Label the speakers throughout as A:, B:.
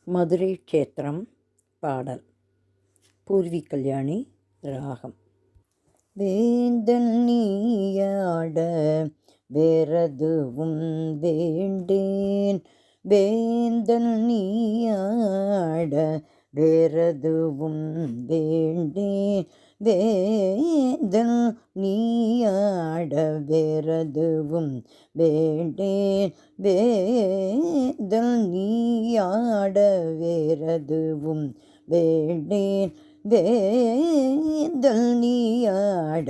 A: மதுரை க்ஷேத்திரம் பாடல். பூர்வி கல்யாணி ராகம். வேந்தன் நீயாட வேறதுவும் வேண்டேன், வேந்தன் நீயாட வேறதுவும் வேண்டேன், வேந்தன் நீயாட வேறதுவும் வேண்டேன், வேந்தன் நீயாட வேறதுவும் வேண்டேன், வேந்தல் நீயாட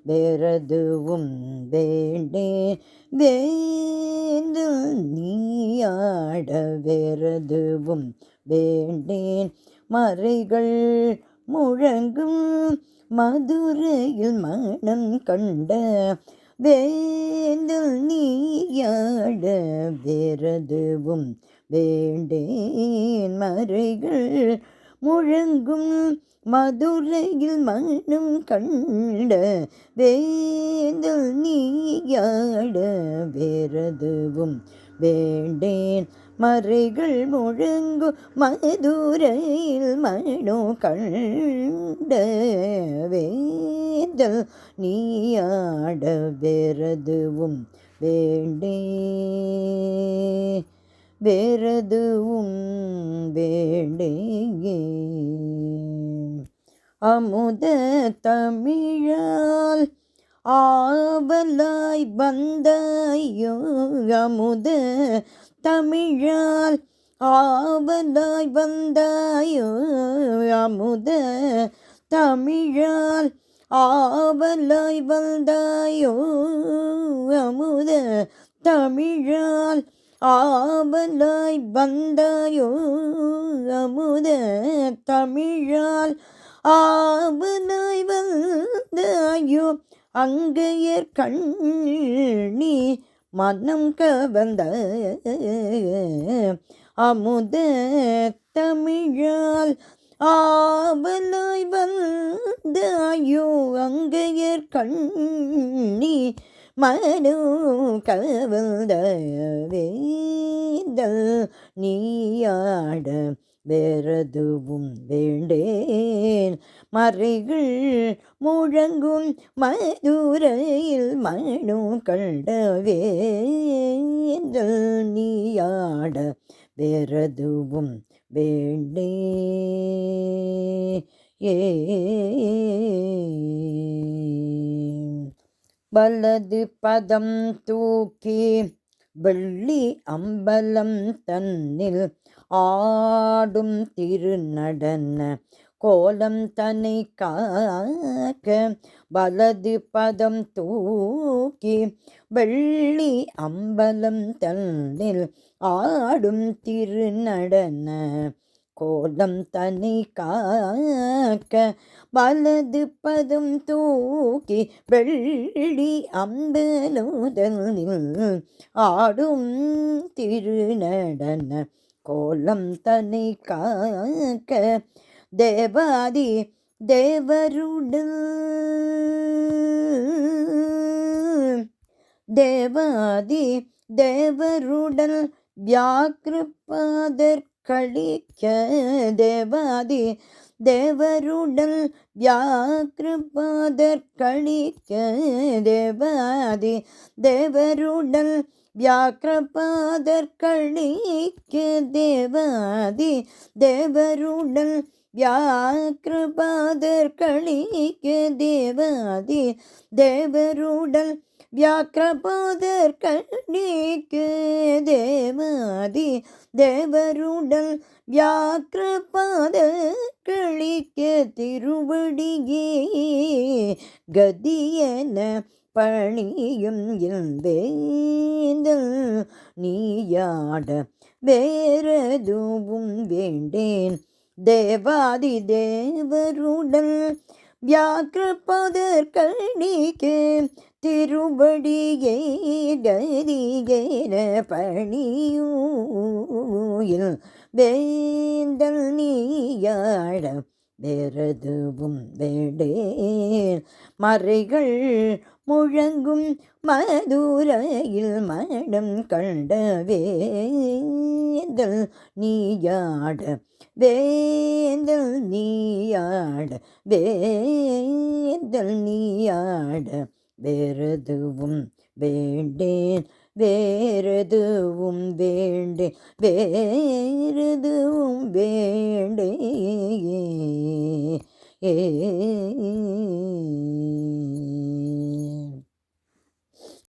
A: வேறதுவும் வேண்டேன், வேந்தல் நீயாட வேறதுவும் வேண்டேன். மறைகள் முழங்கும் மதுரையில் மனம் கண்ட வேந்தல் நீயாட வேறதுவும் வேண்டேன். மறைகள் முழங்கும் மதுரையில் மனம் கண்ட வேந்தல் நீயாட வேறதுவும் வேண்டேன். மறைகள் முழங்கும் மதுரையில் மனம் கண்ட வேந்தல் நீயாட வேறதுவும் வேண்டேன், வேறதுவும் வேண்டேன். அமுத தமிழால் ஆவலாய் வந்தாயோ, அமுத தமிழால் ஆவலாய் வந்தாயோ, அமுத தமிழால் ஆவலாய் வந்தாயோ, அமுத தமிழால் ஆவலாய் வந்தாயோ, அமுத தமிழால் ஆவலாய் வந்தாயோ, அங்கையர் கண்ணி மனம் கவர்ந்த அமுத தமிழால் ஆவலாய் வந்தாயோ, அங்கையர் கண்ணி மனோ கவர்ந்த வேந்தல் நீயாட வேறதுவும் வேண்டேன். மறைகள் முழங்கும் மதுரையில் மனோ கண்ட வேந்தல் நீயாட வேறதுவும் வேண்டேன். வலது பதம் தூக்கி வெள்ளி அம்பலம் தன்னில் ஆடும் திருநடன கோலம் தன்னை காக்க, வலது பதம் தூக்கி வெள்ளி அம்பலம் தன்னில் ஆடும் திருநடன கோலம் தன்னை காக்க, வலது பதம் தூக்கி வெள்ளி அம்பலோதனில் ஆடும் திருநடன கோலம் தன்னை காக்க, தேவாதி தேவருடன் தேவாதி தேவருடன் வியாக்கிருபாதர் கழிக்க, தேவாதி தேவருடன் வியாக்கிருபாதர் கழிக்க, தேவாதி தேவருடன் வியாக்கிரபாதர் கழிக்க, தேவாதி தேவருடன் வியாக்கிரபாதர் கழிக்க, தேவாதி தேவருடன் வியாக்கிரபாதர் கழிக்க, தேவாதி தேவருடன் வியாக்கிரபாதர் கழிக்க, திருவடியே கதியென பணியும் வேந்தல் நீயாட வேறதுவும் வேண்டேன். தேவாதி தேவருடன் வியாக்கிரபாதர் கழிக்க, திருவடியே கதியென பணியும் வேந்தல் நீயாட வேறெதுவும் வேண்டேன். மறைகள் முழங்கும் மதுரையில் மடம் கண்ட வேந்தல் நீயாட வேந்தல் நீயாட வேந்தல் நீயாட வேறெதுவும் வேண்டேன் வேறெதுவும் வேண்டேன் வேறெதுவும் வேண்டேன்.